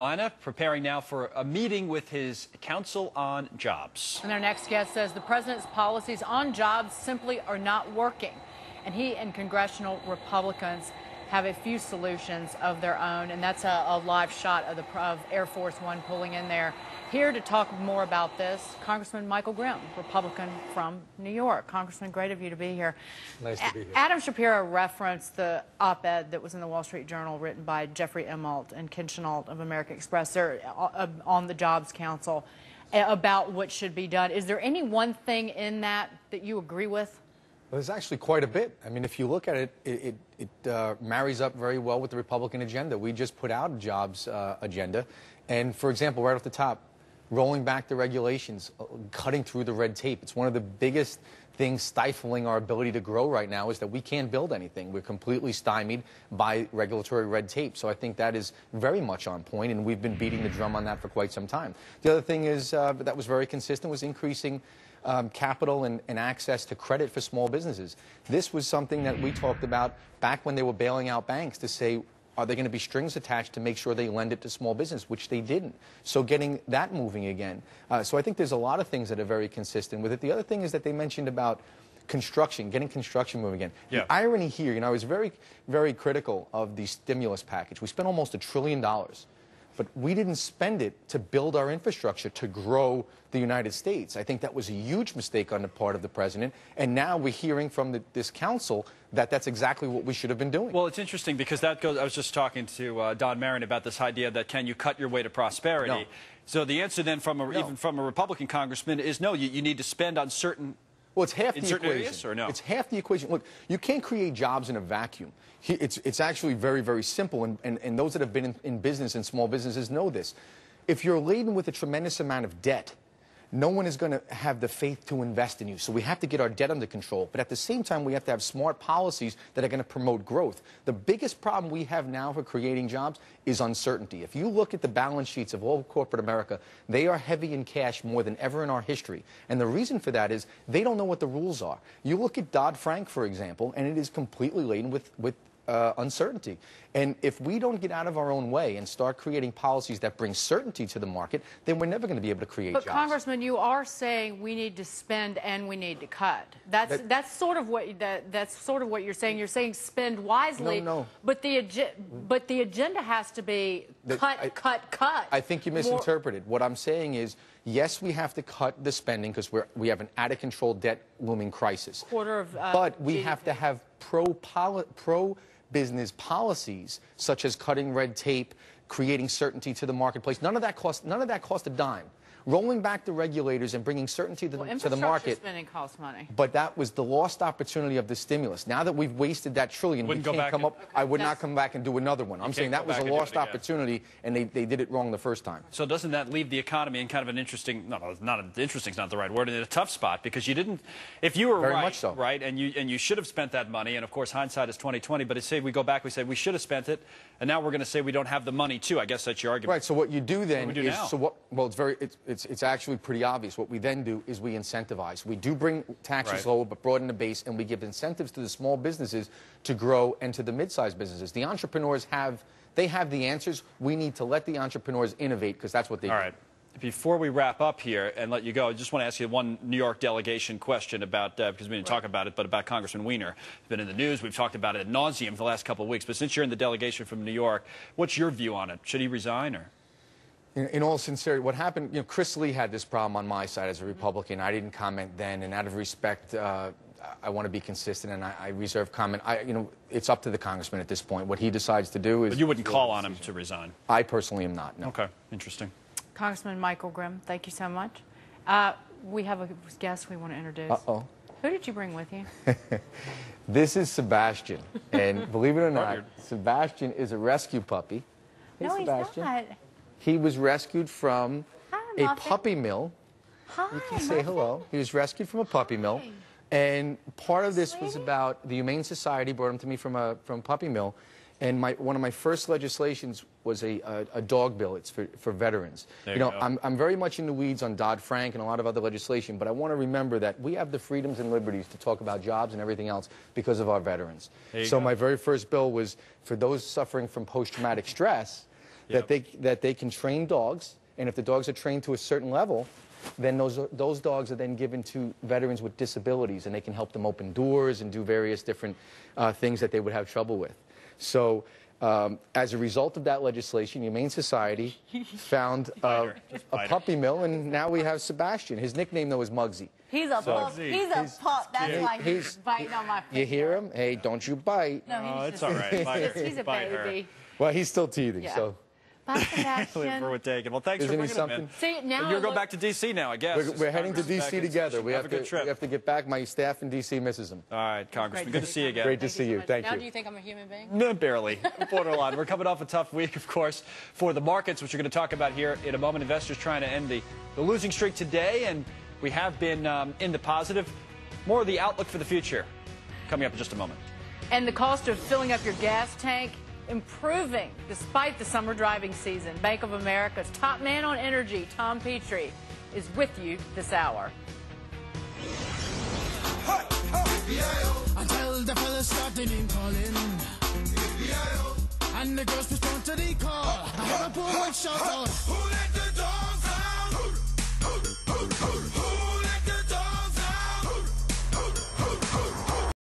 Carolina, preparing now for a meeting with his Council on Jobs. And our next guest says the president's policies on jobs simply are not working. And he and congressional Republicans have a few solutions of their own. And that's a live shot of Air Force One pulling in there. Here to talk more about this, Congressman Michael Grimm, Republican from New York. Congressman, great of you to be here. Nice to be here. Adam Shapiro referenced the op-ed that was in the Wall Street Journal written by Jeffrey Immelt and Ken Chenault of American Express on the Jobs Council about what should be done. Is there any one thing in that you agree with? Well, there's actually quite a bit. I mean, if you look at it, it marries up very well with the Republican agenda. We just put out a jobs agenda. And, for example, right off the top, rolling back the regulations, cutting through the red tape. It's one of the biggest things stifling our ability to grow right now is that we can't build anything. We're completely stymied by regulatory red tape. So I think that is very much on point, and we've been beating the drum on that for quite some time. The other thing is that was very consistent was increasing capital and access to credit for small businesses. This was something that we talked about back when they were bailing out banks to say, are there going to be strings attached to make sure they lend it to small business, which they didn't. So getting that moving again. So I think there's a lot of things that are very consistent with it. The other thing is that they mentioned about construction, getting construction moving again. Yeah. The irony here, you know, I was very, very critical of the stimulus package. We spent almost $1 trillion. But we didn't spend it to build our infrastructure, to grow the United States. I think that was a huge mistake on the part of the president. And now we're hearing from this council that that's exactly what we should have been doing. Well, it's interesting because that goes, I was just talking to Don Marin about this idea that can you cut your way to prosperity? No. So the answer then from even from a Republican congressman is no, you need to spend on certain Well, it's half the equation. Areas, or no? It's half the equation. Look, you can't create jobs in a vacuum. It's actually very, very simple, and those that have been in business and small businesses know this. If you're laden with a tremendous amount of debt, no one is going to have the faith to invest in you. So we have to get our debt under control. But at the same time, we have to have smart policies that are going to promote growth. The biggest problem we have now for creating jobs is uncertainty. If you look at the balance sheets of all corporate America, they are heavy in cash more than ever in our history. And the reason for that is they don't know what the rules are. You look at Dodd-Frank, for example, and it is completely laden with uncertainty. And if we don't get out of our own way and start creating policies that bring certainty to the market, then we're never going to be able to create jobs. But Congressman, you are saying we need to spend and we need to cut. That's sort of what you're saying. You're saying spend wisely. No. But the agenda has to be cut. I think you misinterpreted. What I'm saying is, yes, we have to cut the spending because we have an out-of-control debt looming crisis. But we have to have pro-business policies such as cutting red tape, creating certainty to the marketplace. None of that cost a dime. Rolling back the regulators and bringing certainty to the market. Infrastructure spending costs money. But that was the lost opportunity of the stimulus. Now that we've wasted that trillion, we can't come up. I would not come back and do another one. I'm saying that was a lost opportunity, and they did it wrong the first time. So doesn't that leave the economy in kind of an interesting, interesting is not the right word, in a tough spot, because you didn't, if you were right, and you should have spent that money, and of course hindsight is 20/20, but say we go back, we say we should have spent it, and now we're going to say we don't have the money too. I guess that's your argument. Right. So what you do then it's actually pretty obvious. What we then do is we incentivize. We do bring taxes lower, but broaden the base, and we give incentives to the small businesses to grow and to the mid-sized businesses. The entrepreneurs have the answers. We need to let the entrepreneurs innovate because that's what they do. All right. Before we wrap up here and let you go, I just want to ask you one New York delegation question about, because we didn't talk about it, but about Congressman Weiner. It's been in the news. We've talked about it ad nauseum for the last couple of weeks. But since you're in the delegation from New York, what's your view on it? Should he resign or? In all sincerity, what happened, you know, Chris Lee had this problem on my side as a Republican. I didn't comment then, and out of respect, I want to be consistent, and I reserve comment. You know, it's up to the congressman at this point. What he decides to do is... But you wouldn't call on him to resign? I personally am not, no. Okay, interesting. Congressman Michael Grimm, thank you so much. We have a guest we want to introduce. Uh-oh. Who did you bring with you? This is Sebastian, and believe it or not, Sebastian is a rescue puppy. Hey, no, Sebastian. he's not. He was rescued from a puppy mill. Hi, you can say hello. He was rescued from a puppy mill. And part of this was about the Humane Society brought him to me from puppy mill. And one of my first legislations was a dog bill. It's for veterans. I'm very much in the weeds on Dodd-Frank and a lot of other legislation, but I want to remember that we have the freedoms and liberties to talk about jobs and everything else because of our veterans. So my very first bill was for those suffering from post-traumatic stress, that they can train dogs, and if the dogs are trained to a certain level, then those dogs are then given to veterans with disabilities, and they can help them open doors and do various different things that they would have trouble with. So as a result of that legislation, Humane Society found a puppy mill, and now we have Sebastian. His nickname, though, is Muggsy. He's a pup. He's a pup. That's why he's biting on my face. You hear him? Hey, don't you bite. No, it's all right. He's a baby. Well, he's still teething, so... Bye, Sebastian. Well, thanks for bringing him in. See, now you're going back to D.C. now, I guess. We're heading to D.C. together. We have have to get back. My staff in D.C. misses him. All right, Congressman. Good to see you again. Great to see you. Thank you. Now do you think I'm a human being? No, barely. Borderline. We're coming off a tough week, of course, for the markets, which we're going to talk about here in a moment. Investors trying to end the losing streak today, and we have been in the positive. More of the outlook for the future coming up in just a moment. And the cost of filling up your gas tank improving despite the summer driving season. Bank of America's top man on energy, Tom Petrie, is with you this hour. I tell the fellas start the name calling, and the girls respond to the call. I have a poor one shout out.